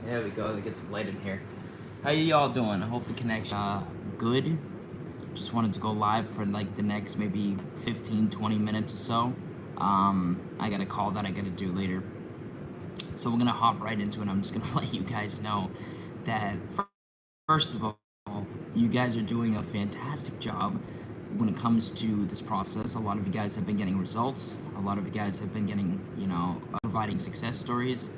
There we go. Let me get some light in here. How y'all doing? I hope the connection good. Just wanted to go live for like the next maybe 15-20 minutes or so. I got a call that I gotta do later. So we're gonna hop right into it. I'm just gonna let you guys know that first of all, you guys are doing a fantastic job when it comes to this process. A lot of you guys have been getting results. A lot of you guys have been getting, providing success stories.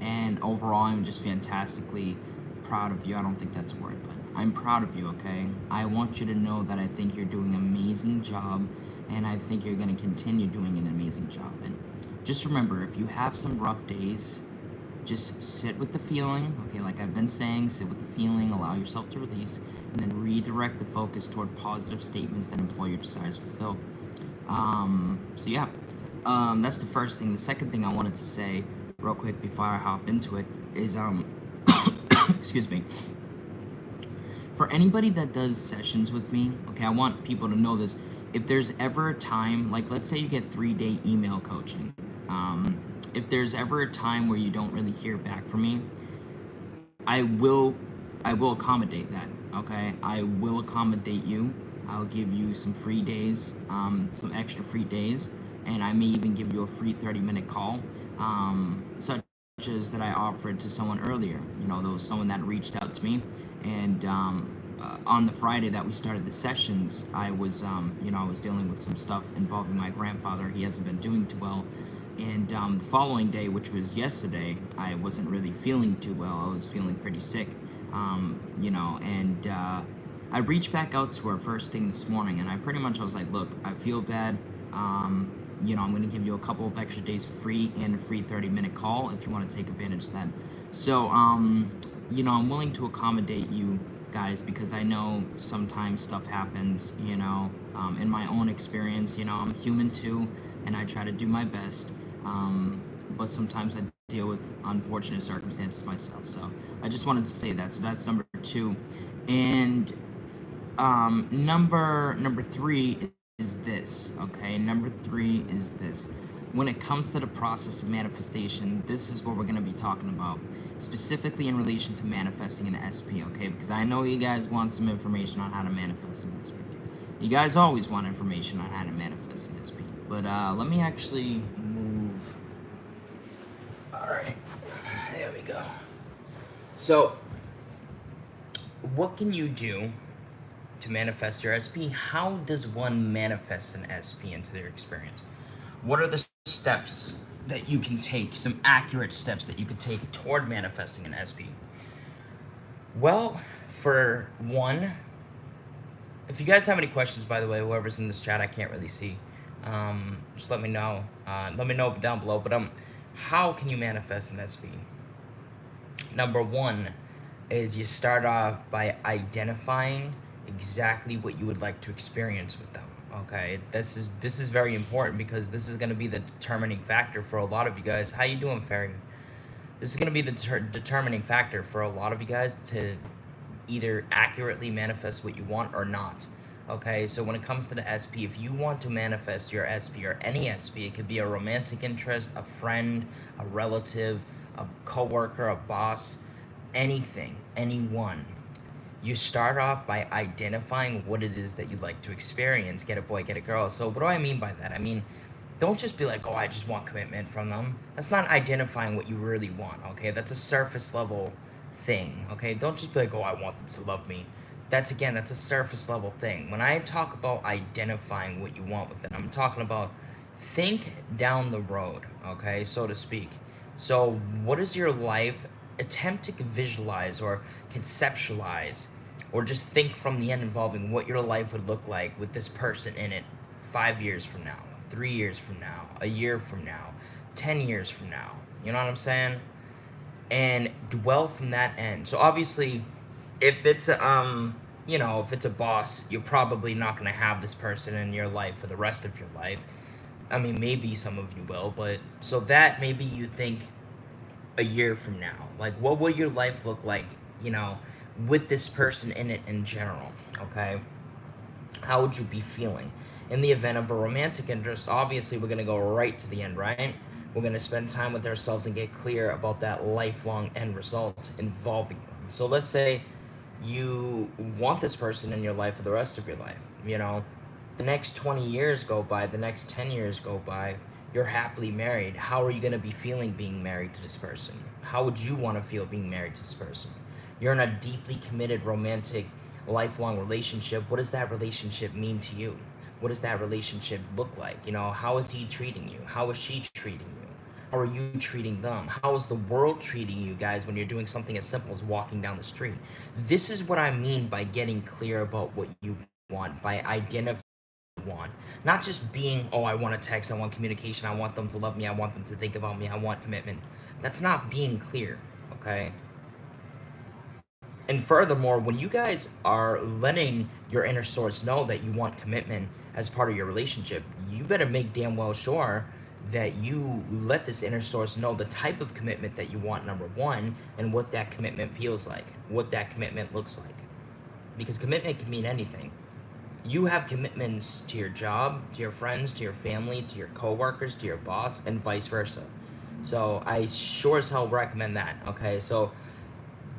And overall, I'm just fantastically proud of you. I don't think that's a word, but I'm proud of you, okay? I want you to know that I think you're doing an amazing job, and I think you're going to continue doing an amazing job. And just remember, if you have some rough days, just sit with the feeling, okay? Like I've been saying, sit with the feeling, allow yourself to release, and then redirect the focus toward positive statements that employ your desires fulfilled. That's the first thing. The second thing I wanted to say real quick before I hop into it is excuse me, for anybody that does sessions with me, okay, I want people to know this. If there's ever a time, like let's say you get 3-day email coaching, if there's ever a time where you don't really hear back from me, I will accommodate that, okay? I will accommodate you. I'll give you some free days, some extra free days, and I may even give you a free 30-minute call, such as that I offered to someone earlier. Someone that reached out to me, and on the Friday that we started the sessions, I was dealing with some stuff involving my grandfather. He hasn't been doing too well. And the following day, which was yesterday, I wasn't really feeling too well. I was feeling pretty sick, I reached back out to her first thing this morning, and I was like, look, I feel bad. I'm going to give you a couple of extra days free and a free 30-minute call if you want to take advantage of that. So, I'm willing to accommodate you guys because I know sometimes stuff happens, in my own experience, I'm human too, and I try to do my best. But sometimes I deal with unfortunate circumstances myself. So I just wanted to say that. So that's number 2. And number 3 is this, okay? Number 3 is this. When it comes to the process of manifestation, this is what we're going to be talking about, specifically in relation to manifesting an SP, okay? Because I know you guys want some information on how to manifest an SP. You guys always want information on how to manifest an SP. But let me actually move. All right, there we go. So, what can you do to manifest your SP? How does one manifest an SP into their experience? What are the steps that you can take, some accurate steps that you could take toward manifesting an SP? Well, for one, if you guys have any questions, by the way, whoever's in this chat, I can't really see. Just let me know. Let me know down below. But how can you manifest an SP? Number 1 is you start off by identifying exactly what you would like to experience with them. Okay, this is very important because this is going to be the determining factor for a lot of you guys. How you doing, Ferry? This is going to be the determining factor for a lot of you guys to either accurately manifest what you want or not. Okay, so when it comes to the SP, if you want to manifest your SP or any SP, it could be a romantic interest, a friend, a relative, a coworker, a boss, anything, anyone. You start off by identifying what it is that you'd like to experience. Get a boy, get a girl. So what do I mean by that? I mean, don't just be like, oh, I just want commitment from them. That's not identifying what you really want, okay? That's a surface level thing, okay? Don't just be like, oh, I want them to love me. That's a surface level thing. When I talk about identifying what you want with it, I'm talking about think down the road, okay, so to speak. So what is your life? Attempt to visualize or conceptualize or just think from the end involving what your life would look like with this person in it 5 years from now, 3 years from now, a year from now, 10 years from now. You know what I'm saying? And dwell from that end. So obviously, if it's if it's a boss, you're probably not going to have this person in your life for the rest of your life. I mean, maybe some of you will, but so that maybe you think a year from now, like what will your life look like, with this person in it in general, okay? How would you be feeling? In the event of a romantic interest, obviously we're going to go right to the end, right? We're going to spend time with ourselves and get clear about that lifelong end result involving them. So let's say you want this person in your life for the rest of your life. You know, the next 20 years go by, the next 10 years go by, you're happily married. How are you going to be feeling being married to this person? How would you want to feel being married to this person? You're in a deeply committed, romantic, lifelong relationship. What does that relationship mean to you? What does that relationship look like? You know, how is he treating you? How is she treating you? How are you treating them? How is the world treating you guys when you're doing something as simple as walking down the street? This is what I mean by getting clear about what you want, by identifying what you want. Not just being, oh, I want a text, I want communication, I want them to love me, I want them to think about me, I want commitment. That's not being clear, okay? And furthermore, when you guys are letting your inner source know that you want commitment as part of your relationship, you better make damn well sure that you let this inner source know the type of commitment that you want, number one, and what that commitment feels like, what that commitment looks like. Because commitment can mean anything. You have commitments to your job, to your friends, to your family, to your coworkers, to your boss, and vice versa. So I sure as hell recommend that. Okay, so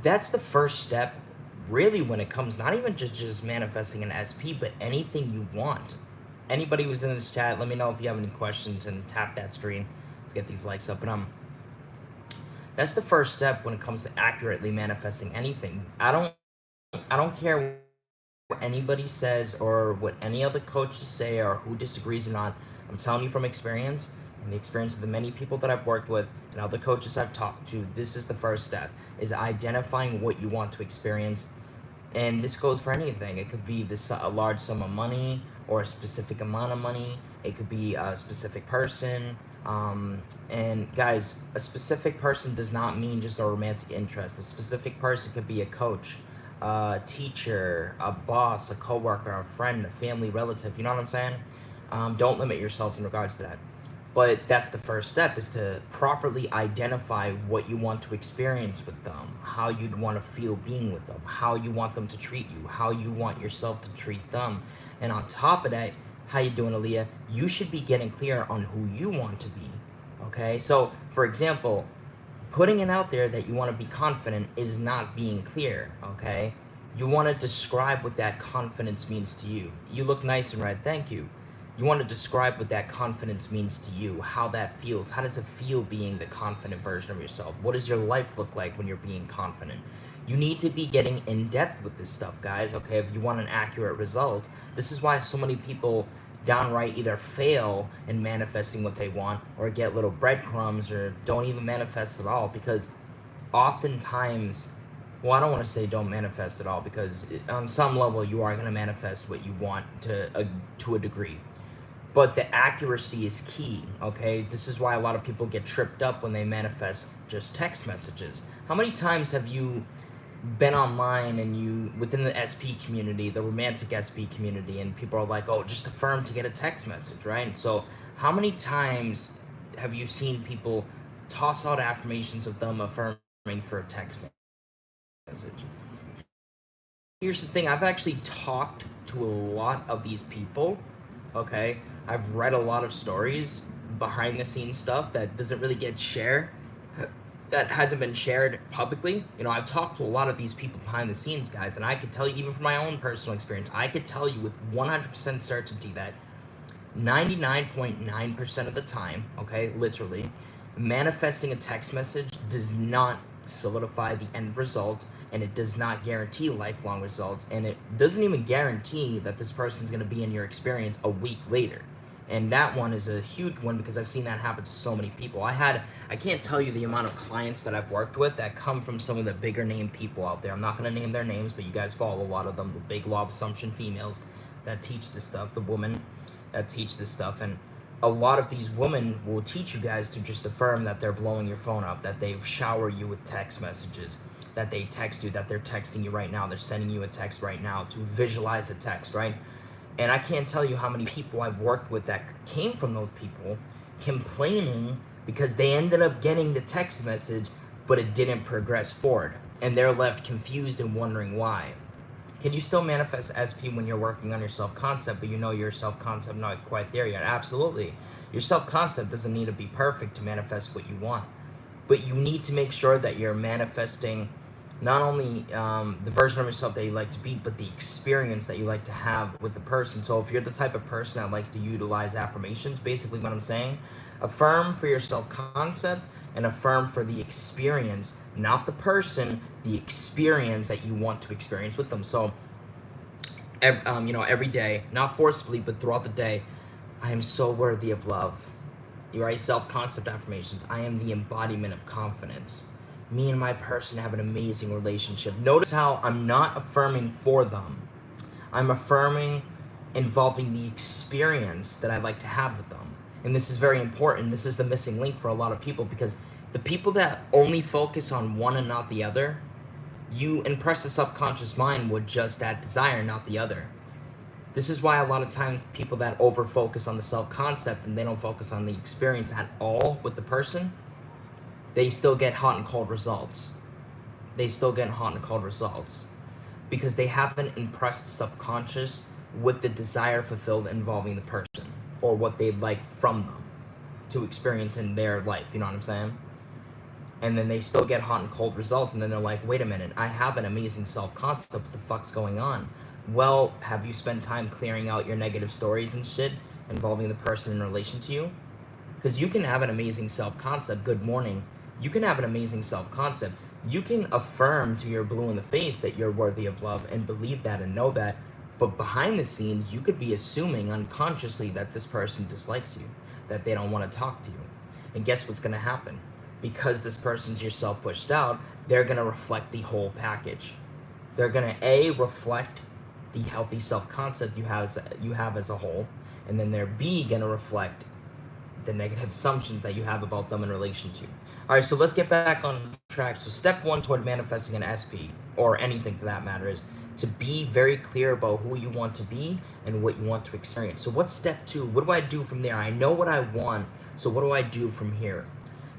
that's the first step, really, when it comes not even just manifesting an SP, but anything you want. Anybody who's in this chat, let me know if you have any questions and tap that screen. Let's get these likes up. But that's the first step when it comes to accurately manifesting anything. I don't care what anybody says or what any other coaches say or who disagrees or not. I'm telling you from experience and the experience of the many people that I've worked with and other coaches I've talked to, this is the first step, is identifying what you want to experience. And this goes for anything. It could be a large sum of money or a specific amount of money. It could be a specific person. And guys, a specific person does not mean just a romantic interest. A specific person could be a coach, a teacher, a boss, a coworker, a friend, a family relative. You know what I'm saying? Don't limit yourselves in regards to that. But that's the first step, is to properly identify what you want to experience with them, how you'd want to feel being with them, how you want them to treat you, how you want yourself to treat them. And on top of that, how you doing, Aaliyah? You should be getting clear on who you want to be, okay? So, for example, putting it out there that you want to be confident is not being clear, okay? You want to describe what that confidence means to you. You look nice in red, thank you. You want to describe what that confidence means to you, how that feels. How does it feel being the confident version of yourself? What does your life look like when you're being confident? You need to be getting in depth with this stuff, guys, okay, if you want an accurate result. This is why so many people downright either fail in manifesting what they want or get little breadcrumbs or don't even manifest at all, because oftentimes, well, I don't want to say don't manifest at all, because on some level you are going to manifest what you want to a degree. But the accuracy is key, okay? This is why a lot of people get tripped up when they manifest just text messages. How many times have you been online and you, within the SP community, the romantic SP community, and people are like, oh, just affirm to get a text message, right? So how many times have you seen people toss out affirmations of them affirming for a text message? Here's the thing, I've actually talked to a lot of these people, okay? I've read a lot of stories, behind the scenes stuff that doesn't really get shared, that hasn't been shared publicly. You know, I've talked to a lot of these people behind the scenes, guys, and I could tell you, even from my own personal experience, I could tell you with 100% certainty that 99.9% of the time, okay, literally, manifesting a text message does not solidify the end result, and it does not guarantee lifelong results, and it doesn't even guarantee that this person's going to be in your experience a week later. And that one is a huge one, because I've seen that happen to so many people. I can't tell you the amount of clients that I've worked with that come from some of the bigger name people out there. I'm not going to name their names, but you guys follow a lot of them, the big Lawofassumption females that teach this stuff, the women that teach this stuff. And a lot of these women will teach you guys to just affirm that they're blowing your phone up, that they shower you with text messages, that they text you, that they're texting you right now, they're sending you a text right now, to visualize a text, right? And I can't tell you how many people I've worked with that came from those people complaining because they ended up getting the text message, but it didn't progress forward. And they're left confused and wondering why. Can you still manifest SP when you're working on your self-concept, but you know your self-concept not quite there yet? Absolutely. Your self-concept doesn't need to be perfect to manifest what you want, but you need to make sure that you're manifesting not only the version of yourself that you like to be, but the experience that you like to have with the person. So if you're the type of person that likes to utilize affirmations, basically what I'm saying, affirm for your self-concept and affirm for the experience, not the person, the experience that you want to experience with them. So, every day, not forcibly, but throughout the day, I am so worthy of love. You write self-concept affirmations. I am the embodiment of confidence. Me and my person have an amazing relationship. Notice how I'm not affirming for them. I'm affirming involving the experience that I'd like to have with them. And this is very important. This is the missing link for a lot of people, because the people that only focus on one and not the other, you impress the subconscious mind with just that desire, not the other. This is why a lot of times people that over focus on the self-concept and they don't focus on the experience at all with the person, they still get hot and cold results. They still get hot and cold results because they haven't impressed the subconscious with the desire fulfilled involving the person or what they'd like from them to experience in their life. You know what I'm saying? And then they still get hot and cold results, and then they're like, wait a minute, I have an amazing self-concept. What the fuck's going on? Well, have you spent time clearing out your negative stories and shit involving the person in relation to you? Because you can have an amazing self-concept. Good morning. You can have an amazing self-concept. You can affirm to your blue in the face that you're worthy of love and believe that and know that. But behind the scenes, you could be assuming unconsciously that this person dislikes you, that they don't want to talk to you. And guess what's going to happen? Because this person's yourself pushed out, they're going to reflect the whole package. They're going to reflect the healthy self-concept you have as a whole, and then they're going to reflect the negative assumptions that you have about them in relation to you. All right, so let's get back on track. So step one toward manifesting an SP, or anything for that matter, is to be very clear about who you want to be and what you want to experience. So what's step two? What do I do from there? I know what I want, so what do I do from here?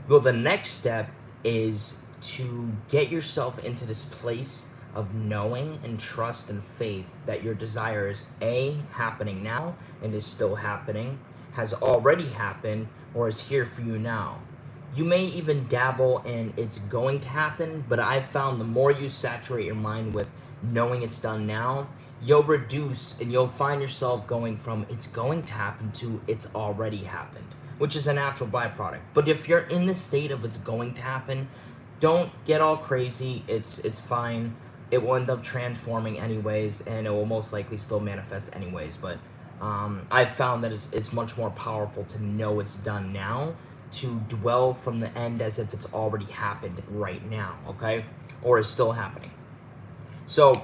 Well, the next step is to get yourself into this place of knowing and trust and faith that your desire is happening now and is still happening, has already happened, or is here for you now. You may even dabble in it's going to happen, but I've found the more you saturate your mind with knowing it's done now, you'll reduce and you'll find yourself going from it's going to happen to it's already happened, which is a natural byproduct. But if you're in the state of it's going to happen, don't get all crazy. It's fine. It will end up transforming anyways, and it will most likely still manifest anyways. But I've found that it's much more powerful to know it's done now, to dwell from the end as if it's already happened right now, okay? Or is still happening. So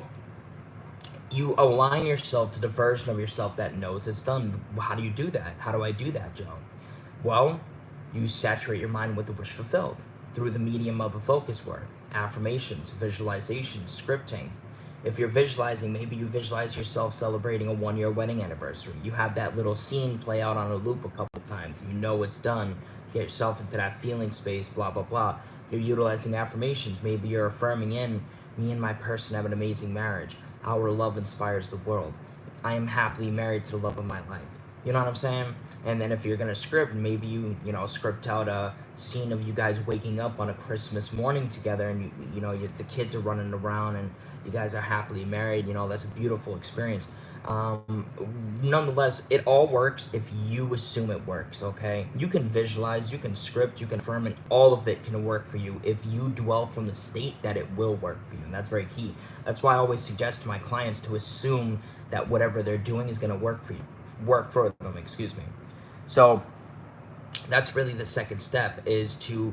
you align yourself to the version of yourself that knows it's done. How do you do that? How do I do that, Joe? Well, you saturate your mind with the wish fulfilled through the medium of a focus work, affirmations, visualization, scripting. If you're visualizing, maybe you visualize yourself celebrating a 1-year wedding anniversary. You have that little scene play out on a loop a couple times. You know it's done. Get yourself into that feeling space, blah, blah, blah. You're utilizing affirmations. Maybe you're affirming in, me and my person have an amazing marriage. Our love inspires the world. I am happily married to the love of my life. You know what I'm saying? And then if you're going to script, maybe you script out a scene of you guys waking up on a Christmas morning together, and the kids are running around and you guys are happily married. That's a beautiful experience. Nonetheless, it all works if you assume it works, okay? You can visualize, you can script, you can affirm, and all of it can work for you if you dwell from the state that it will work for you, and that's very key. That's why I always suggest to my clients to assume that whatever they're doing is going to work for them, excuse me. So that's really the second step, is to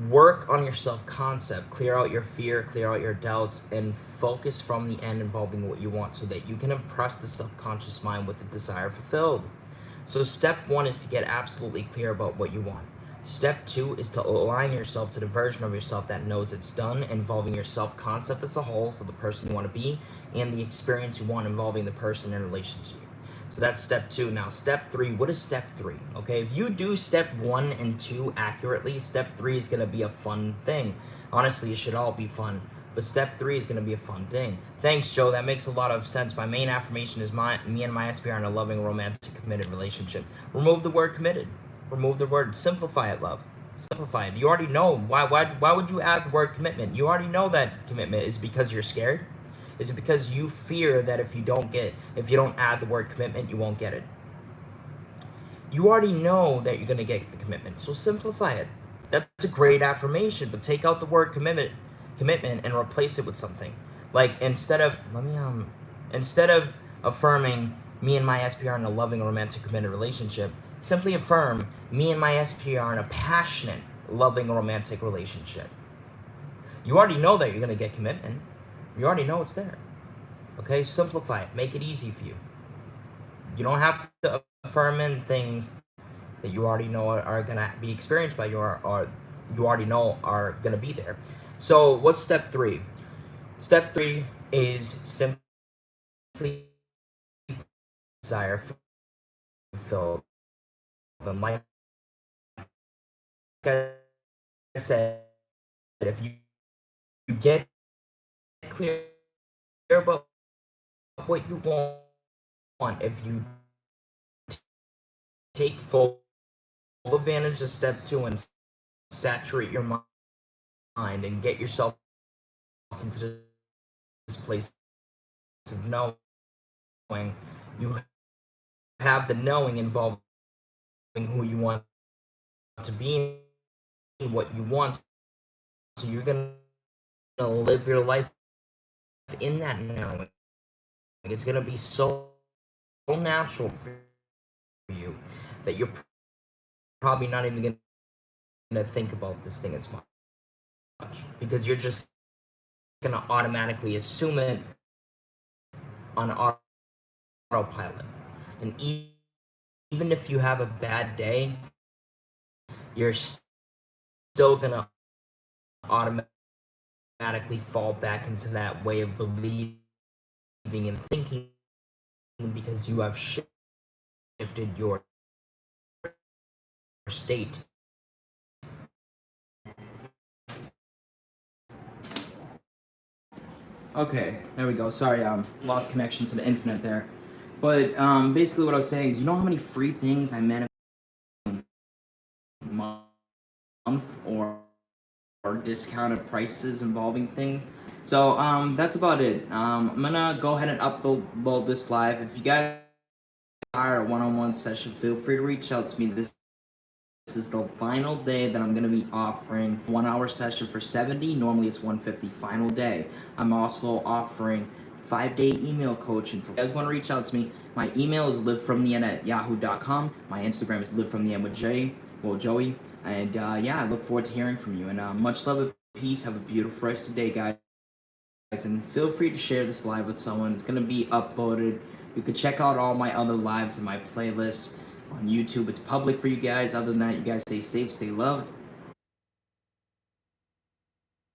work on your self-concept, clear out your fear, clear out your doubts, and focus from the end involving what you want so that you can impress the subconscious mind with the desire fulfilled. So step one is to get absolutely clear about what you want. Step two is to align yourself to the version of yourself that knows it's done, involving your self-concept as a whole, so the person you want to be, and the experience you want involving the person in relation to you. So that's step two. Now, step three, what is step three? Okay, if you do step 1 and 2 accurately, step 3 is going to be a fun thing. Honestly, it should all be fun. But step 3 is going to be a fun thing. Thanks, Joe. That makes a lot of sense. My main affirmation is me and my SP are in a loving, romantic, committed relationship. Remove the word committed. Remove the word. Simplify it, love. Simplify it. You already know. Why would you add the word commitment? You already know that commitment is because you're scared. Is it because you fear that if you don't add the word commitment, you won't get it? You already know that you're gonna get the commitment, so simplify it. That's a great affirmation, but take out the word commitment, and replace it with something. Like instead of affirming me and my SP are in a loving, romantic, committed relationship, simply affirm me and my SP are in a passionate, loving, romantic relationship. You already know that you're gonna get commitment. You already know it's there. Okay, simplify it. Make it easy for you. You don't have to affirm in things that you already know are gonna be experienced by you, or you already know are gonna be there. So what's step 3? Step 3 is simply desire fulfilled. But like I said, if you get clear about what you want, if you take full advantage of step 2 and saturate your mind and get yourself into this place of knowing, you have the knowing involving who you want to be and what you want. So you're gonna live your life in that knowing. It's gonna be so natural for you that you're probably not even gonna think about this thing as much, because you're just gonna automatically assume it on autopilot. And even if you have a bad day, you're still gonna automatically fall back into that way of believing and thinking, because you have shifted your state. Okay, there we go. Sorry, lost connection to the internet there. But basically what I was saying is, you know how many free things I manifest month or discounted prices involving things? So that's about it. I'm gonna go ahead and upload this live. If you guys are a one-on-one session, feel free to reach out to me. This is the final day that I'm going to be offering 1 hour session for $70. Normally it's $150 final day. I'm also offering 5-day email coaching. If you guys want to reach out to me, my email is livefromtheend@yahoo.com. My Instagram is livefromtheend with Joey. And yeah, I look forward to hearing from you. And much love and peace. Have a beautiful rest of the day, guys. And feel free to share this live with someone. It's going to be uploaded. You can check out all my other lives in my playlist on YouTube. It's public for you guys. Other than that, you guys stay safe, stay loved.